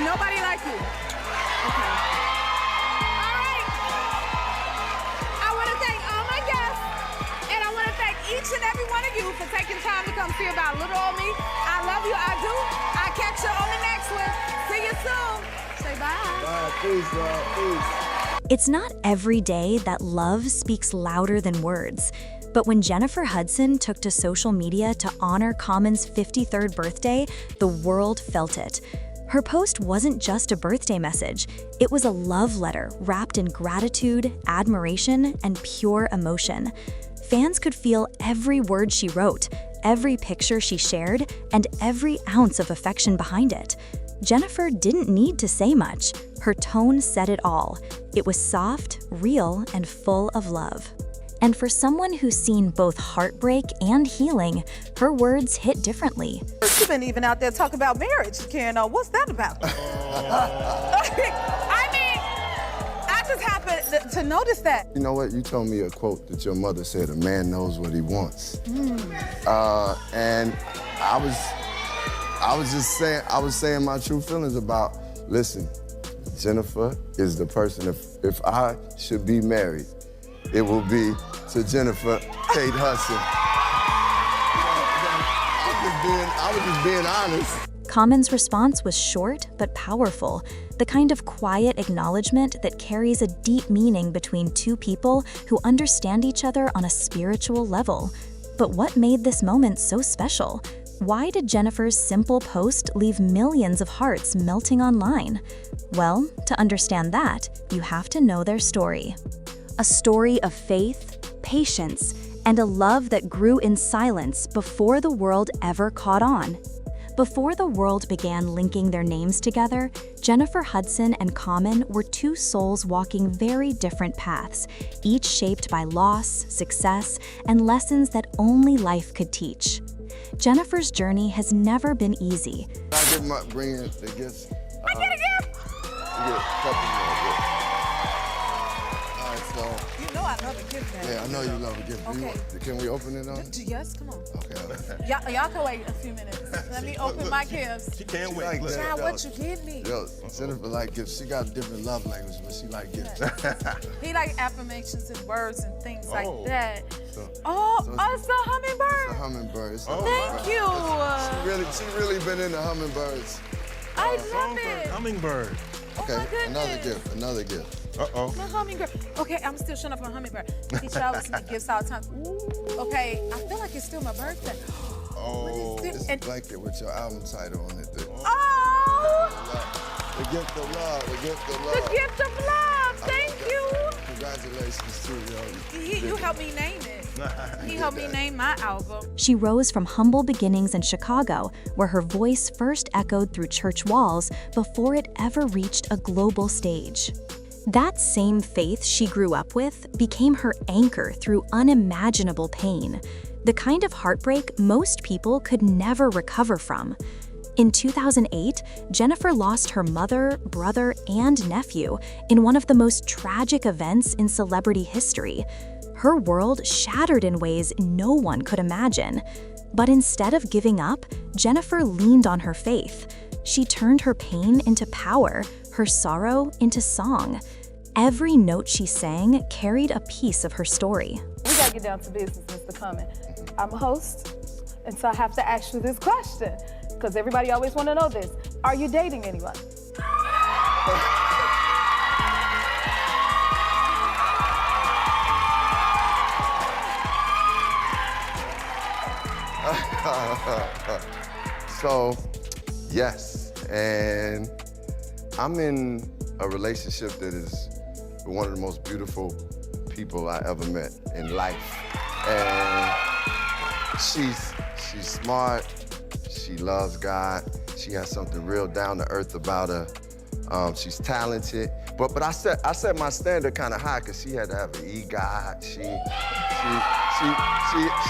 Nobody like you. Okay. All right. I want to thank all my guests, and I want to thank each and every one of you for taking time to come see about little old me. I love you. I do. I'll catch you on the next one. See you soon. Say bye. Bye. Peace, love. Peace. It's not every day that love speaks louder than words. But when Jennifer Hudson took to social media to honor Common's 53rd birthday, the world felt it. Her post wasn't just a birthday message, it was a love letter wrapped in gratitude, admiration, and pure emotion. Fans could feel every word she wrote, every picture she shared, and every ounce of affection behind it. Jennifer didn't need to say much. Her tone said it all. It was soft, real, and full of love. And for someone who's seen both heartbreak and healing, her words hit differently. You've been even out there talking about marriage, Karen. What's that about? I mean, I just happened to notice that. You know what? You told me a quote that your mother said, "A man knows what he wants." And I was just saying, my true feelings about, listen, Jennifer is the person, if I should be married, it will be to Jennifer Kate Hudson. I was just being honest. Common's response was short but powerful, the kind of quiet acknowledgement that carries a deep meaning between two people who understand each other on a spiritual level. But what made this moment so special? Why did Jennifer's simple post leave millions of hearts melting online? Well, to understand that, you have to know their story. A story of faith, patience, and a love that grew in silence before the world ever caught on. Before the world began linking their names together, Jennifer Hudson and Common were two souls walking very different paths, each shaped by loss, success, and lessons that only life could teach. Jennifer's journey has never been easy. I bring in the gifts. I get a gift. You get a couple more gifts. All right, so. You know I love a gift, man. Yeah, I know you love a gift. Okay. Can we open it on? Yes, come on. Okay. Y'all can wait a few minutes. Let me open my gifts. She can't wait. Like Look. Child, what you give me? Yo, Jennifer like gifts. She got different love languages, but she like gifts. He like affirmations and words and things like Oh. that. So It's a it's a hummingbird. hummingbird. It's a Thank you. She really been into hummingbirds. I love it. Hummingbird. Oh Okay, my goodness. another gift. Uh-oh. My hummingbird. Okay, I'm still showing up my hummingbird. He showers me gifts all the time. Okay, I feel like it's still my birthday. Oh. What is It's this? a blanket with your album title on it. Oh, The gift of love, the gift of love. the gift of love. Thank you. Congratulations to you. You helped me name it. He helped me name my album. She rose from humble beginnings in Chicago, where her voice first echoed through church walls before it ever reached a global stage. That same faith she grew up with became her anchor through unimaginable pain, the kind of heartbreak most people could never recover from. In 2008, Jennifer lost her mother, brother, and nephew in one of the most tragic events in celebrity history. Her world shattered in ways no one could imagine. But instead of giving up, Jennifer leaned on her faith. She turned her pain into power, her sorrow into song. Every note she sang carried a piece of her story. We gotta get down to business, Mr. Common. I'm a host, and so I have to ask you this question, because everybody always want to know this. Are you dating anyone? So, yes, and I'm in a relationship that is one of the most beautiful people I ever met in life. And she's smart, she loves God, she has something real down to earth about her. She's talented, but I set my standard kind of high because she had to have an EGOT. She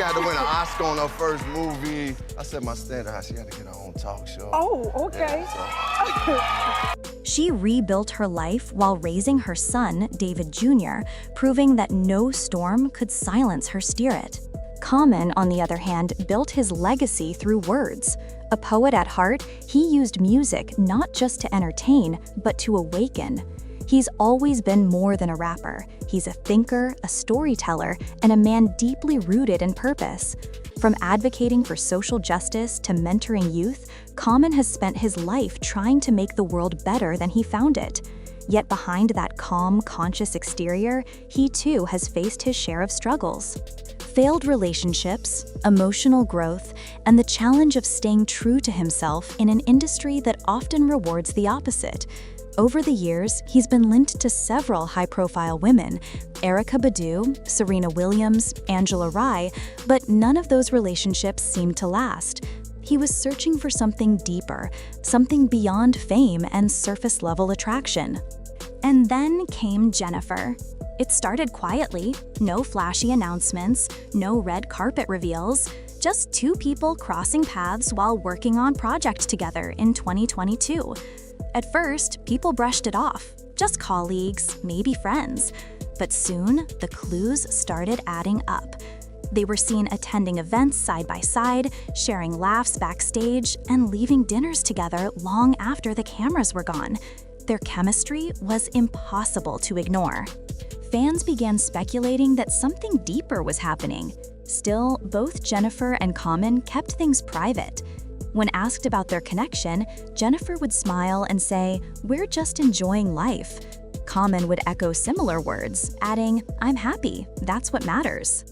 had to win an Oscar on her first movie. I set my standard high. She had to get her own talk show. Oh, okay. Yeah, She rebuilt her life while raising her son, David Jr., proving that no storm could silence her spirit. Common, on the other hand, built his legacy through words, A poet at heart, he used music not just to entertain, but to awaken. He's always been more than a rapper. He's a thinker, a storyteller, and a man deeply rooted in purpose. From advocating for social justice to mentoring youth, Common has spent his life trying to make the world better than he found it. Yet behind that calm, conscious exterior, he too has faced his share of struggles. Failed relationships, emotional growth, and the challenge of staying true to himself in an industry that often rewards the opposite. Over the years, he's been linked to several high-profile women, Erykah Badu, Serena Williams, Angela Rye, but none of those relationships seemed to last. He was searching for something deeper, something beyond fame and surface-level attraction. And then came Jennifer. It started quietly, no flashy announcements, no red carpet reveals, just two people crossing paths while working on projects together in 2022. At first, people brushed it off, just colleagues, maybe friends. But soon, the clues started adding up. They were seen attending events side by side, sharing laughs backstage, and leaving dinners together long after the cameras were gone. Their chemistry was impossible to ignore. Fans began speculating that something deeper was happening. Still, both Jennifer and Common kept things private. When asked about their connection, Jennifer would smile and say, "We're just enjoying life." Common would echo similar words, adding, "I'm happy, that's what matters."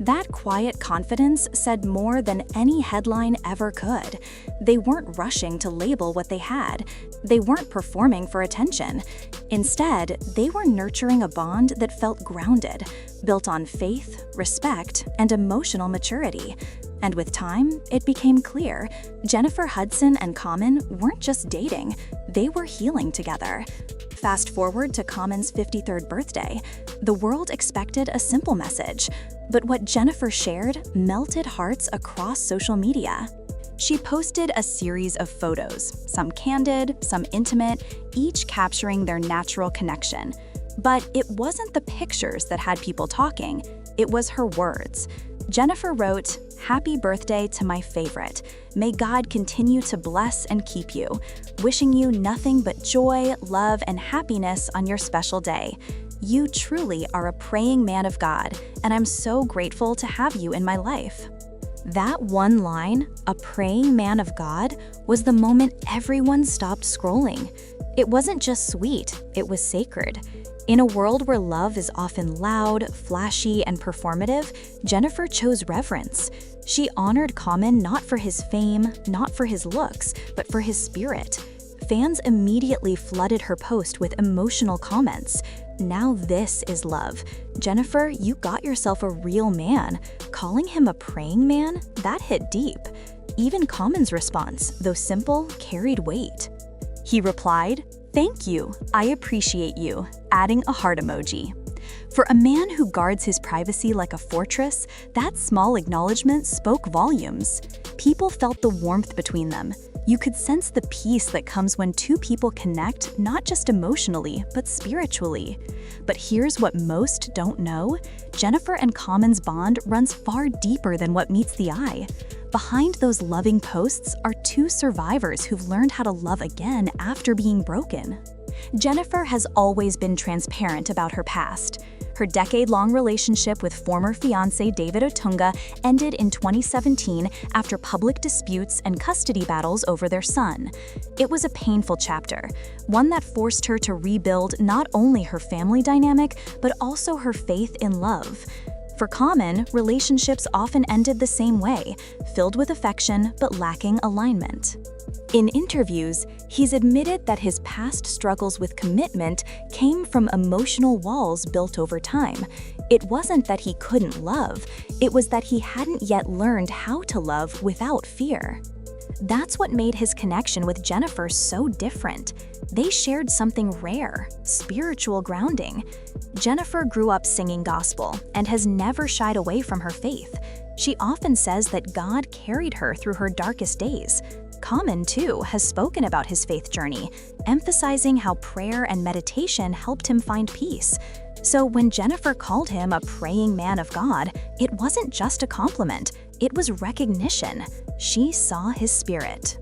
That quiet confidence said more than any headline ever could. They weren't rushing to label what they had. They weren't performing for attention. Instead, they were nurturing a bond that felt grounded, built on faith, respect, and emotional maturity. And with time, it became clear Jennifer Hudson and Common weren't just dating, they were healing together. Fast forward to Common's 53rd birthday. The world expected a simple message, but what Jennifer shared melted hearts across social media. She posted a series of photos, some candid, some intimate, each capturing their natural connection. But it wasn't the pictures that had people talking, it was her words. Jennifer wrote, "Happy birthday to my favorite. May God continue to bless and keep you. Wishing you nothing but joy, love, and happiness on your special day. You truly are a praying man of God, and I'm so grateful to have you in my life." That one line, "a praying man of God," was the moment everyone stopped scrolling. It wasn't just sweet, it was sacred. In a world where love is often loud, flashy, and performative, Jennifer chose reverence. She honored Common not for his fame, not for his looks, but for his spirit. Fans immediately flooded her post with emotional comments. "Now this is love. Jennifer, you got yourself a real man. Calling him a praying man? That hit deep." Even Common's response, though simple, carried weight. He replied, "Thank you, I appreciate you," adding a heart emoji. For a man who guards his privacy like a fortress, that small acknowledgement spoke volumes. People felt the warmth between them. You could sense the peace that comes when two people connect, not just emotionally, but spiritually. But here's what most don't know. Jennifer and Common's bond runs far deeper than what meets the eye. Behind those loving posts are two survivors who've learned how to love again after being broken. Jennifer has always been transparent about her past. Her decade-long relationship with former fiancé David Otunga ended in 2017 after public disputes and custody battles over their son. It was a painful chapter, one that forced her to rebuild not only her family dynamic, but also her faith in love. For Common, relationships often ended the same way, filled with affection but lacking alignment. In interviews, he's admitted that his past struggles with commitment came from emotional walls built over time. It wasn't that he couldn't love, it was that he hadn't yet learned how to love without fear. That's what made his connection with Jennifer so different. They shared something rare, spiritual grounding. Jennifer grew up singing gospel and has never shied away from her faith. She often says that God carried her through her darkest days. Common, too, has spoken about his faith journey, emphasizing how prayer and meditation helped him find peace. So when Jennifer called him a praying man of God, it wasn't just a compliment, It was recognition. She saw his spirit.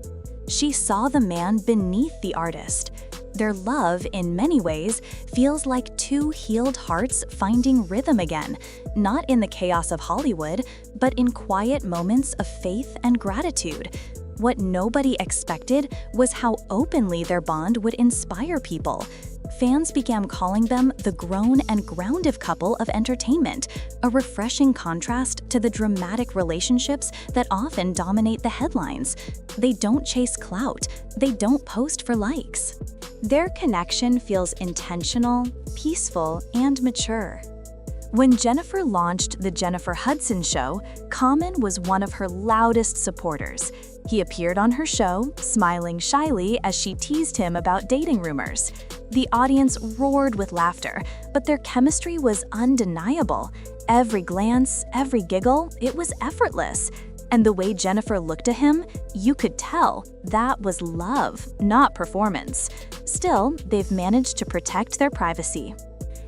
She saw the man beneath the artist. Their love, in many ways, feels like two healed hearts finding rhythm again, not in the chaos of Hollywood, but in quiet moments of faith and gratitude. What nobody expected was how openly their bond would inspire people. Fans began calling them the grown and grounded couple of entertainment, a refreshing contrast to the dramatic relationships that often dominate the headlines. They don't chase clout, they don't post for likes. Their connection feels intentional, peaceful, and mature. When Jennifer launched The Jennifer Hudson Show, Common was one of her loudest supporters. He appeared on her show, smiling shyly as she teased him about dating rumors. The audience roared with laughter, but their chemistry was undeniable. Every glance, every giggle, it was effortless. And the way Jennifer looked at him, you could tell that was love, not performance. Still, they've managed to protect their privacy.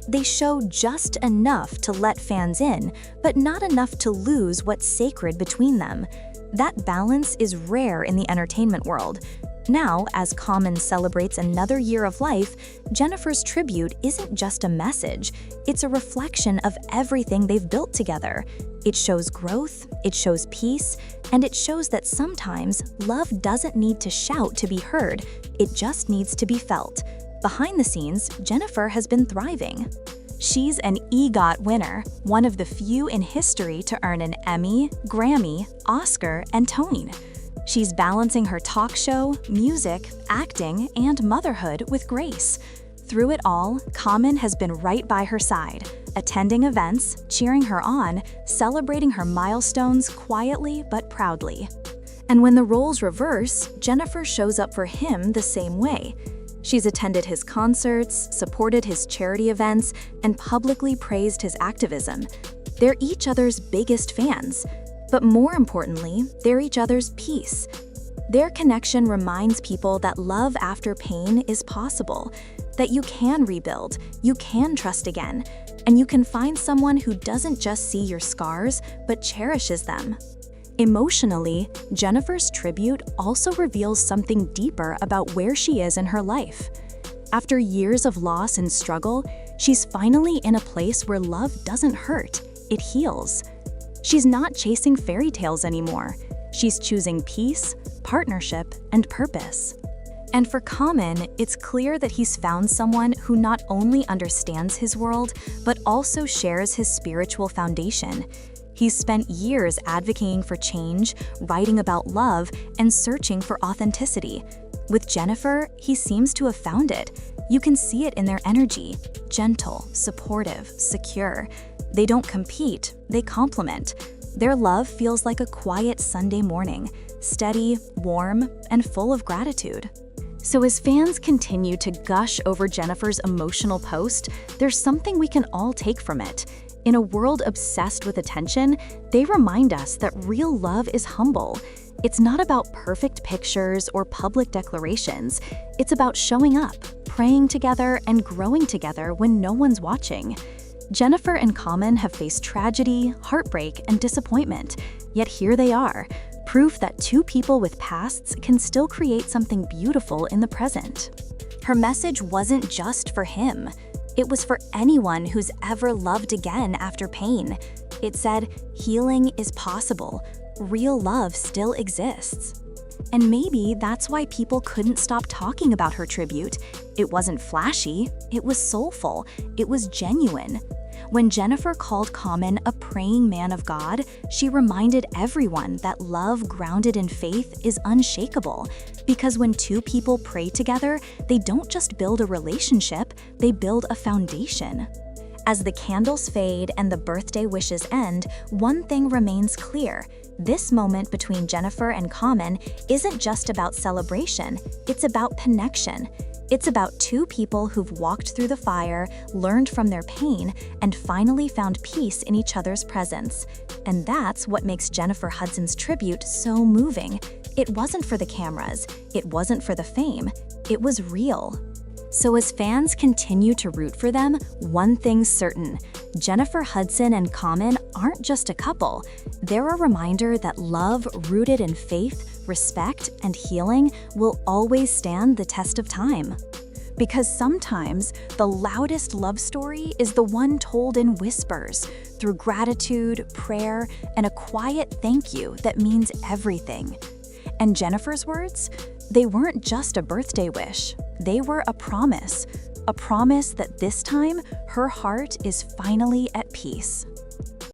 They show just enough to let fans in, but not enough to lose what's sacred between them. That balance is rare in the entertainment world. Now, as Common celebrates another year of life, Jennifer's tribute isn't just a message, it's a reflection of everything they've built together. It shows growth, it shows peace, and it shows that sometimes love doesn't need to shout to be heard, it just needs to be felt. Behind the scenes, Jennifer has been thriving. She's an EGOT winner, one of the few in history to earn an Emmy, Grammy, Oscar, and Tony. She's balancing her talk show, music, acting, and motherhood with grace. Through it all, Common has been right by her side, attending events, cheering her on, celebrating her milestones quietly but proudly. And when the roles reverse, Jennifer shows up for him the same way. She's attended his concerts, supported his charity events, and publicly praised his activism. They're each other's biggest fans. But more importantly, they're each other's peace. Their connection reminds people that love after pain is possible, that you can rebuild, you can trust again, and you can find someone who doesn't just see your scars, but cherishes them. Emotionally, Jennifer's tribute also reveals something deeper about where she is in her life. After years of loss and struggle, she's finally in a place where love doesn't hurt, it heals. She's not chasing fairy tales anymore. She's choosing peace, partnership, and purpose. And for Common, it's clear that he's found someone who not only understands his world, but also shares his spiritual foundation. He's spent years advocating for change, writing about love, and searching for authenticity. With Jennifer, he seems to have found it. You can see it in their energy: gentle, supportive, secure. They don't compete, they complement. Their love feels like a quiet Sunday morning, steady, warm, and full of gratitude. So as fans continue to gush over Jennifer's emotional post, there's something we can all take from it. In a world obsessed with attention, they remind us that real love is humble. It's not about perfect pictures or public declarations. It's about showing up, praying together, and growing together when no one's watching. Jennifer and Common have faced tragedy, heartbreak, and disappointment, yet here they are, proof that two people with pasts can still create something beautiful in the present. Her message wasn't just for him. It was for anyone who's ever loved again after pain. It said, healing is possible. Real love still exists. And maybe that's why people couldn't stop talking about her tribute. It wasn't flashy, it was soulful, it was genuine. When Jennifer called Common a praying man of God, she reminded everyone that love grounded in faith is unshakable. Because when two people pray together, they don't just build a relationship, they build a foundation. As the candles fade and the birthday wishes end, one thing remains clear. This moment between Jennifer and Common isn't just about celebration, it's about connection. It's about two people who've walked through the fire, learned from their pain, and finally found peace in each other's presence. And that's what makes Jennifer Hudson's tribute so moving. It wasn't for the cameras, it wasn't for the fame, it was real. So as fans continue to root for them, one thing's certain: Jennifer Hudson and Common aren't just a couple. They're a reminder that love rooted in faith, respect, and healing will always stand the test of time. Because sometimes the loudest love story is the one told in whispers, through gratitude, prayer, and a quiet thank you that means everything. And Jennifer's words? They weren't just a birthday wish. They were a promise that this time her heart is finally at peace.